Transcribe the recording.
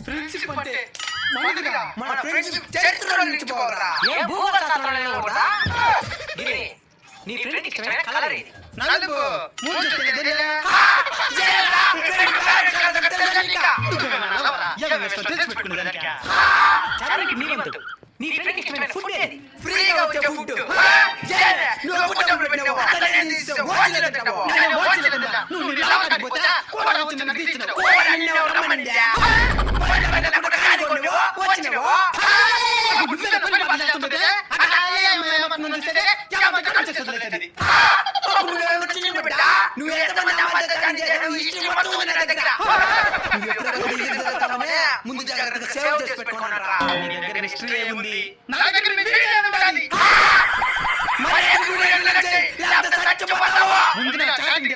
Friendship అంటే మన friendship చరిత్రలో నిలిచిపోవరా? ఏ భూగోళ శాస్త్రంలో కూడా గిరి నీ ఫ్రెండ్కి ఇష్టమైన కలర్ ఏది? నలుపు. మూడు చూస్తే చరణ్కి నీ వంతు. నీ ఫ్రెండ్కి ఇష్టమైన ఫుడ్ ఏది? ఫ్రీగా వచ్చే ఫుడ్. నువ్వు పుట్టం పెట్టినావు, అతనే తీసావు, వాచిలో తింటావు. నేను వాచిలో తింటా. నువ్వు నిలబడి పోతే కోడ వచ్చి నన్ను తీసినావు. కోడ నిన్ను రమ్మనిందా? కోడ పెట్టకుండా కాలి కొన్నావు, వచ్చినావు. నువ్వే పని పడేస్తుంటే నువ్వు ఎంతమంది ముందు జాగ్రత్తగా సేవ్ చేసి పెట్టుకున్నారా? నీ దగ్గర హిస్టరీ ఏముంది? నా దగ్గర ముందు నా చాటింగ్